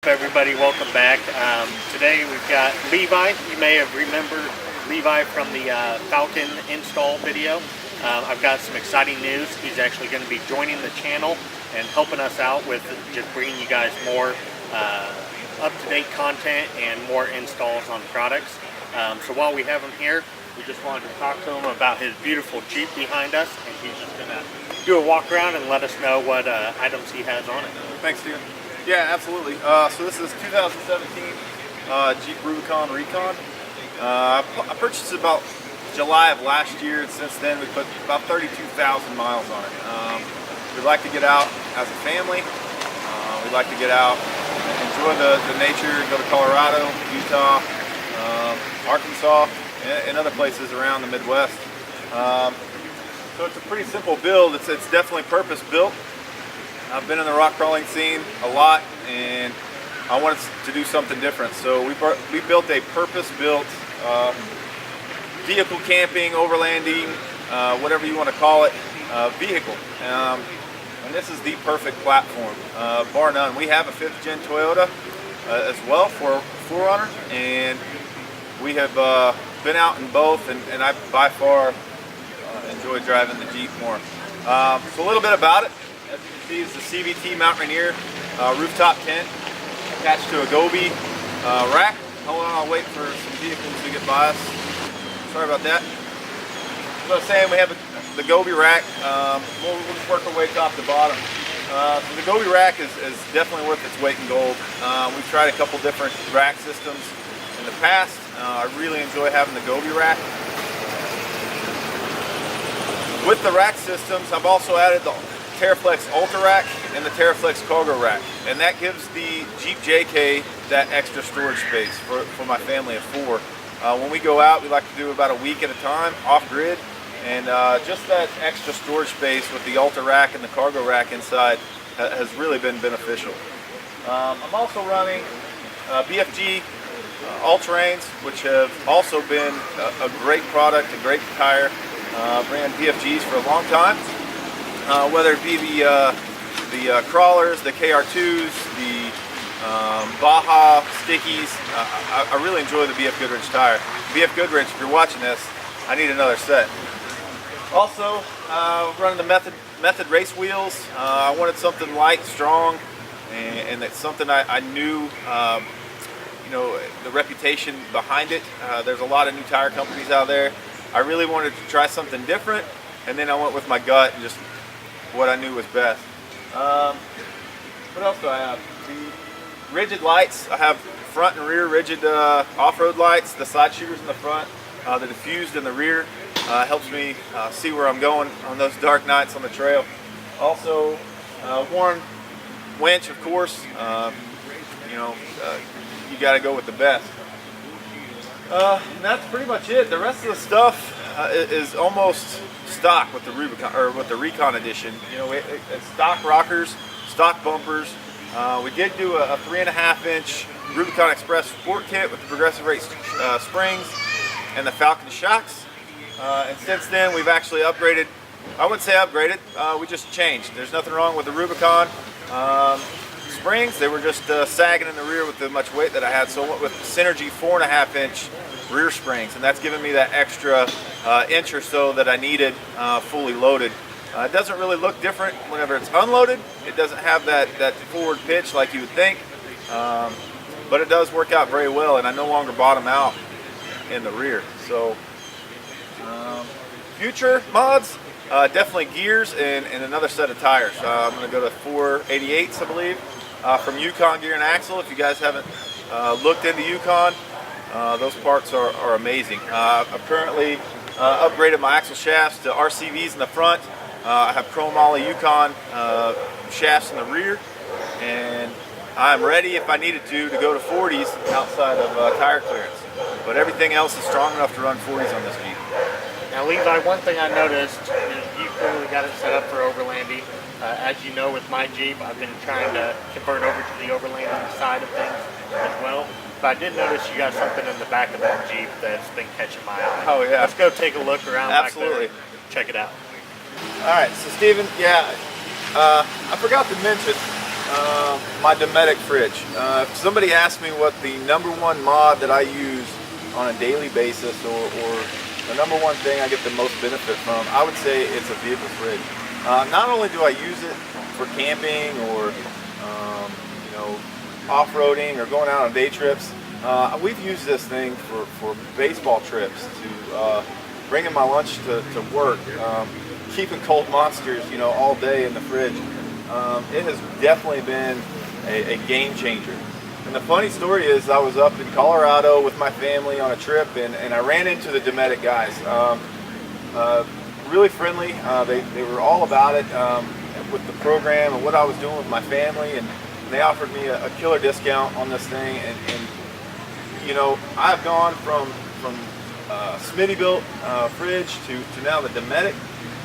everybody? Welcome back. Today we've got Levi. You may have remembered Levi from the Falcon install video. I've got some exciting news. He's actually going to be joining the channel and helping us out with just bringing you guys more up-to-date content and more installs on products. So while we have him here, we just wanted to talk to him about his beautiful Jeep behind us, and he's just going to do a walk around and let us know what items he has on it. Thanks, Steven. Yeah, absolutely. So this is 2017 Jeep Rubicon Recon. I purchased it about July of last year, and since then we put about 32,000 miles on it. We'd like to get out as a family. We'd like to get out and enjoy the nature, go to Colorado, Utah, Arkansas, and other places around the Midwest. So it's a pretty simple build. It's definitely purpose built. I've been in the rock crawling scene a lot, and I wanted to do something different. So we built a purpose-built vehicle camping, overlanding, whatever you want to call it, vehicle. And this is the perfect platform, bar none. We have a 5th gen Toyota as well for 4Runner, and we have been out in both, and I by far enjoy driving the Jeep more. So a little bit about it. As you can see, it's the CVT Mount Rainier rooftop tent attached to a Gobi rack. Hold on, I'll wait for some vehicles to get by us. Sorry about that. As I was saying, we have the Gobi rack. We'll just work our way top to bottom. So the Gobi rack is definitely worth its weight in gold. We've tried a couple different rack systems in the past. I really enjoy having the Gobi rack. With the rack systems, I've also added the TerraFlex Ultra Rack and the TerraFlex Cargo Rack, and that gives the Jeep JK that extra storage space for my family of 4. When we go out, we like to do about a week at a time, off-grid, and just that extra storage space with the Ultra Rack and the Cargo Rack inside has really been beneficial. I'm also running BFG all-terrains, which have also been a great product, a great tire. Ran BFGs for a long time. Whether it be the crawlers, the KR2s, the Baja stickies, I really enjoy the BF Goodrich tire. BF Goodrich, if you're watching this, I need another set. Also, running the Method race wheels. I wanted something light, strong, and it's something I knew, you know, the reputation behind it. There's a lot of new tire companies out there. I really wanted to try something different, and then I went with my gut and just what I knew was best. What else do I have? The rigid lights. I have front and rear rigid off-road lights. The side shooters in the front, the diffused in the rear. Helps me see where I'm going on those dark nights on the trail. Also, Warren winch, of course. You know, you got to go with the best. And that's pretty much it. The rest of the stuff is almost stock with the Rubicon or with the Recon edition. You know, it's stock rockers, stock bumpers. We did do a 3.5-inch Rubicon Express Sport Kit with the Progressive Rate springs and the Falcon shocks. And since then, we've actually upgraded. I wouldn't say upgraded. We just changed. There's nothing wrong with the Rubicon springs. They were just sagging in the rear with the much weight that I had, so I went with Synergy 4.5-inch rear springs, and that's given me that extra inch or so that I needed fully loaded. It doesn't really look different whenever it's unloaded. It doesn't have that forward pitch like you would think, but it does work out very well, and I no longer bottom out in the rear. So future mods, definitely gears and another set of tires. I'm going to go to 488s, I believe, from Yukon Gear and Axle. If you guys haven't looked into Yukon, those parts are amazing. I've currently upgraded my axle shafts to RCVs in the front. I have Chrome Ollie Yukon shafts in the rear, and I'm ready if I needed to go to 40s outside of tire clearance. But everything else is strong enough to run 40s on this Jeep. Now, Levi, one thing I noticed is you clearly got it set up for overlanding. As you know, with my Jeep, I've been trying to convert over to the overlanding side of things as well. But I did notice you got something in the back of that Jeep that's been catching my eye. Oh, yeah. Let's go take a look around Absolutely. back there and check it out. All right, so Steven, yeah, I forgot to mention, My Dometic Fridge. If somebody asked me what the #1 mod that I use on a daily basis, or the #1 thing I get the most benefit from, I would say it's a vehicle fridge. Not only do I use it for camping or you know, off-roading or going out on day trips, we've used this thing for baseball trips, to bringing my lunch to work, keeping cold monsters, you know, all day in the fridge. It has definitely been a game changer. And the funny story is, I was up in Colorado with my family on a trip, and I ran into the Dometic guys. Really friendly. They were all about it with the program and what I was doing with my family, and they offered me a killer discount on this thing. And you know, I've gone from Smitty-built fridge to now the Dometic.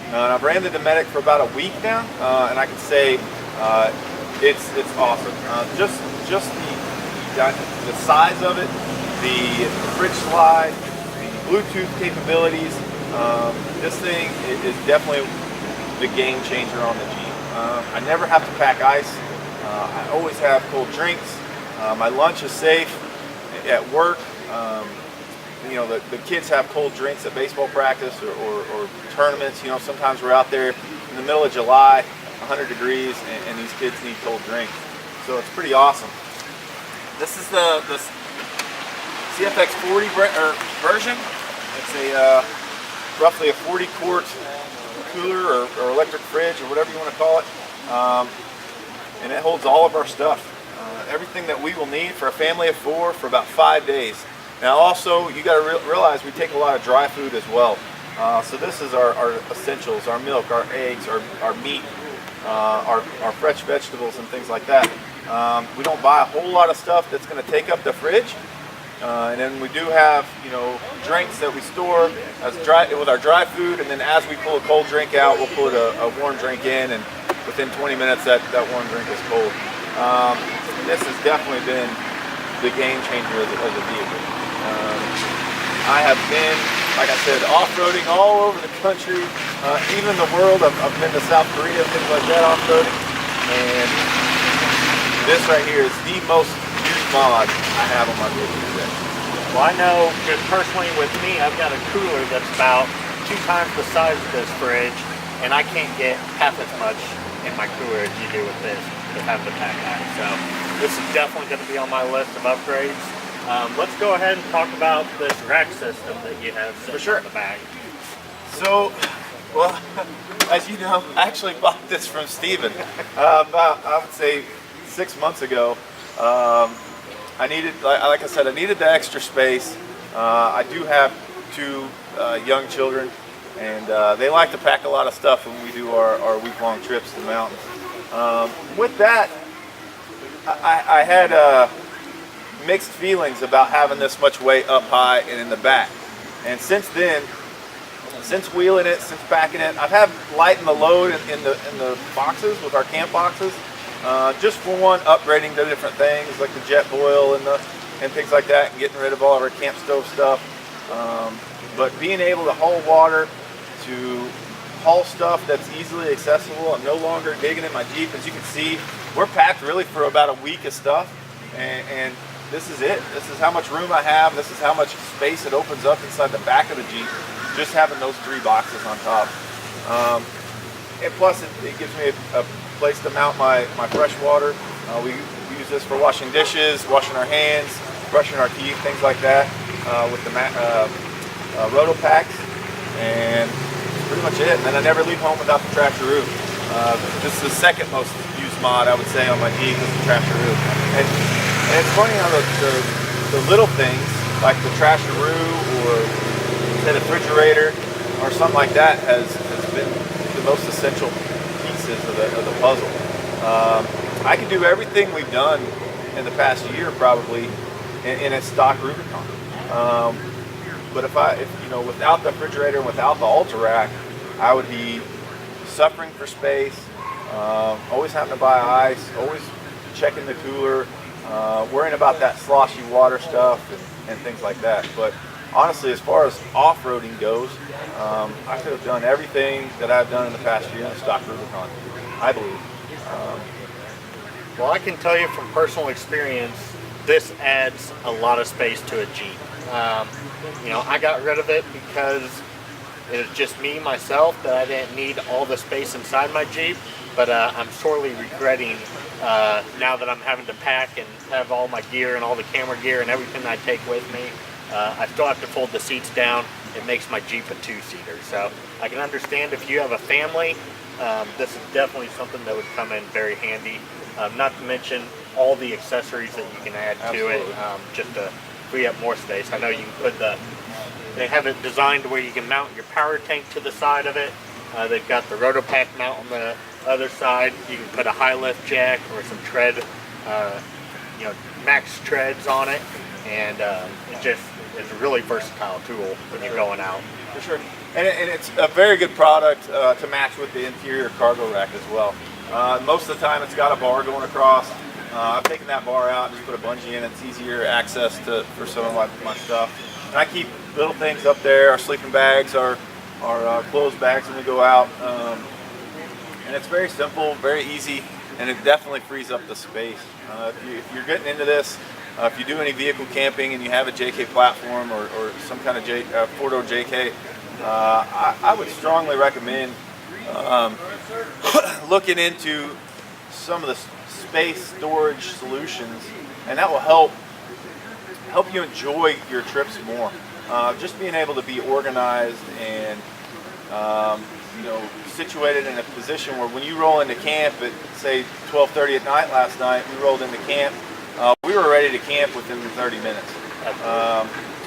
And I've ran the Dometic for about a week now, and I can say it's awesome. Just the size of it, the fridge slide, the Bluetooth capabilities. This thing is definitely the game changer on the Jeep. I never have to pack ice. I always have cold drinks. My lunch is safe at work. You know, the kids have cold drinks at baseball practice or tournaments. You know, sometimes we're out there in the middle of July, 100 degrees, and these kids need cold drinks. So it's pretty awesome. This is the CFX 40 version. It's a roughly a 40 quart cooler or electric fridge, or whatever you want to call it. And it holds all of our stuff. Everything that we will need for a family of 4 for about 5 days. Now also, you got to realize we take a lot of dry food as well. So this is our essentials: our milk, our eggs, our meat, our fresh vegetables and things like that. We don't buy a whole lot of stuff that's going to take up the fridge. And then we do have, you know, drinks that we store as with our dry food, and then as we pull a cold drink out, we'll put a warm drink in, and within 20 minutes that warm drink is cold. This has definitely been the game changer as a vehicle. I have been, like I said, off-roading all over the country, even the world. I've been to South Korea, things like that, off-roading. And this right here is the most used mod I have on my vehicle today. Well, I know, just personally with me, I've got a cooler that's about 2 times the size of this fridge, and I can't get half as much in my cooler as you do with this, with having to pack ice. So this is definitely going to be on my list of upgrades. Let's go ahead and talk about this rack system that you have sitting on the back. So, well, as you know, I actually bought this from Steven about, I would say, 6 months ago. I needed, like I said, I needed the extra space. I do have 2 young children, and they like to pack a lot of stuff when we do our week-long trips to the mountains. With that, I had mixed feelings about having this much weight up high and in the back. And since then, since wheeling it, since packing it, I've had lighten the load in the boxes with our camp boxes. Just for one, upgrading to different things like the jet boil and things like that, and getting rid of all of our camp stove stuff. But being able to haul water, to haul stuff that's easily accessible. I'm no longer digging in my Jeep. As you can see, we're packed really for about a week of stuff, and this is it. This is how much room I have. This is how much space it opens up inside the back of the Jeep, just having those 3 boxes on top. And plus, it gives me a place to mount my fresh water. We use this for washing dishes, washing our hands, brushing our teeth, things like that, with the roto packs, and that's pretty much it. And then I never leave home without the Trasheroo. This is the second most used mod, I would say, on my Jeep, is the Trasheroo. And it's funny how the little things, like the Trasheroo or the refrigerator or something like that, has been the most essential pieces of the puzzle. I can do everything we've done in the past year probably in a stock Rubicon. But if you know, without the refrigerator and without the Ultra Rack, I would be suffering for space, always having to buy ice, always checking the cooler, worrying about that sloshy water stuff and things like that. But honestly, as far as off-roading goes, I could have done everything that I've done in the past year in the stock Rubicon, I believe. Well, I can tell you from personal experience, this adds a lot of space to a Jeep. You know, I got rid of it because it was just me, myself, that I didn't need all the space inside my Jeep. But I'm sorely regretting now that I'm having to pack and have all my gear and all the camera gear and everything I take with me. I still have to fold the seats down. It makes my Jeep a two-seater. So I can understand if you have a family, this is definitely something that would come in very handy. Not to mention all the accessories that you can add to it, just to free up more space. I know you can put they have it designed where you can mount your power tank to the side of it. They've got the Rotopack mount on the other side. You can put a high lift jack or some tread, you know, max treads on it, and it just is a really versatile tool when you're going out. For sure. And it's a very good product to match with the interior cargo rack as well. Most of the time it's got a bar going across. I've taken that bar out and just put a bungee in. It's easier access for some of my stuff. And I keep little things up there, our sleeping bags, our clothes bags when we go out. And it's very simple, very easy, and it definitely frees up the space. If you're getting into this, if you do any vehicle camping and you have a JK platform or some kind of four-door JK, I would strongly recommend looking into some of the space storage solutions, and that will help you enjoy your trips more. Just being able to be organized and you know, situated in a position where when you roll into camp at say 12:30 at night last night, we rolled into camp. We were ready to camp within 30 minutes.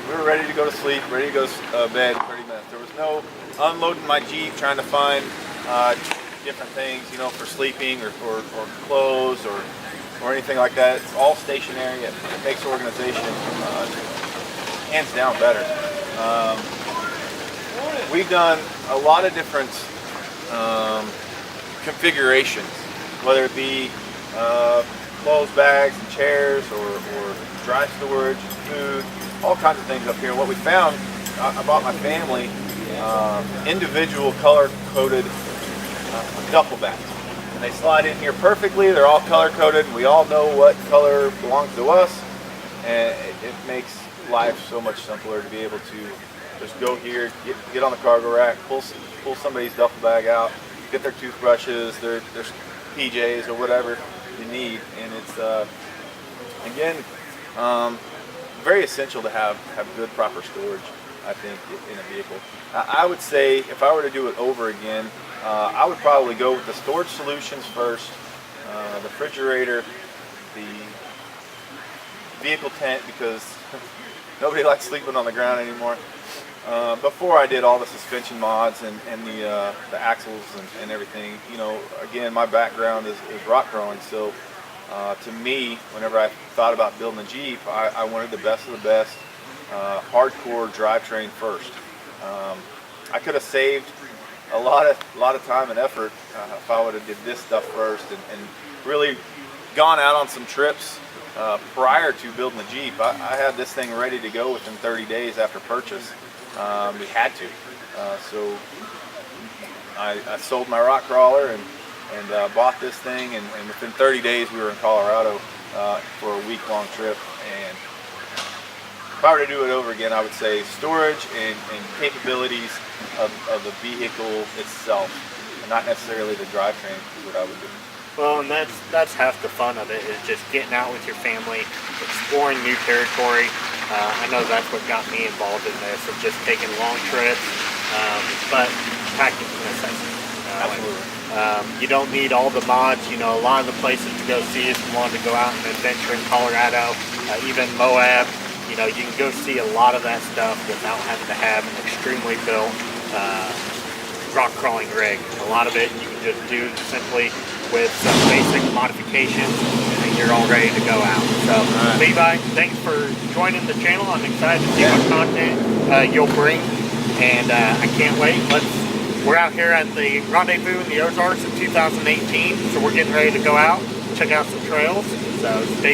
We were ready to go to sleep, ready to go to bed in 30 minutes. There was no unloading my Jeep trying to find different things, you know, for sleeping or clothes or anything like that. It's all stationary. It makes organization hands down better. We've done a lot of different configurations, whether it be clothes bags and chairs or dry storage, food, all kinds of things up here. What we found, I bought my family individual color-coded duffel bags. And they slide in here perfectly. They're all color-coded. We all know what color belongs to us, and it makes life so much simpler to be able to just go here, get on the cargo rack, pull somebody's duffel bag out, get their toothbrushes, their PJs, or whatever you need. And it's again very essential to have good, proper storage, I think, in a vehicle. I would say if I were to do it over again, I would probably go with the storage solutions first, the refrigerator, the vehicle tent, because nobody likes sleeping on the ground anymore. Before I did all the suspension mods and the axles and everything, you know, again, my background is rock crawling, so to me, whenever I thought about building a Jeep, I wanted the best of the best, hardcore drivetrain first. I could have saved a lot of time and effort if I would have did this stuff first and really gone out on some trips prior to building the Jeep. I had this thing ready to go within 30 days after purchase. We had to. So I sold my rock crawler and bought this thing, and within 30 days we were in Colorado for a week-long trip. And if I were to do it over again, I would say storage and capabilities of the vehicle itself, and not necessarily the drivetrain is what I would do. Well, and that's half the fun of it, is just getting out with your family, exploring new territory. I know that's what got me involved in this, of just taking long trips, but packing necessities. Absolutely. You don't need all the mods. You know, a lot of the places to go see if you want to go out and adventure in Colorado, even Moab. You know, you can go see a lot of that stuff without having to have an extremely built rock crawling rig. A lot of it you can just do simply with some basic modifications, and you're all ready to go out. So, Levi, thanks for joining the channel. I'm excited to see what content you'll bring, and I can't wait. We're out here at the Rendezvous in the Ozarks in 2018, so we're getting ready to go out, check out some trails. So stay tuned.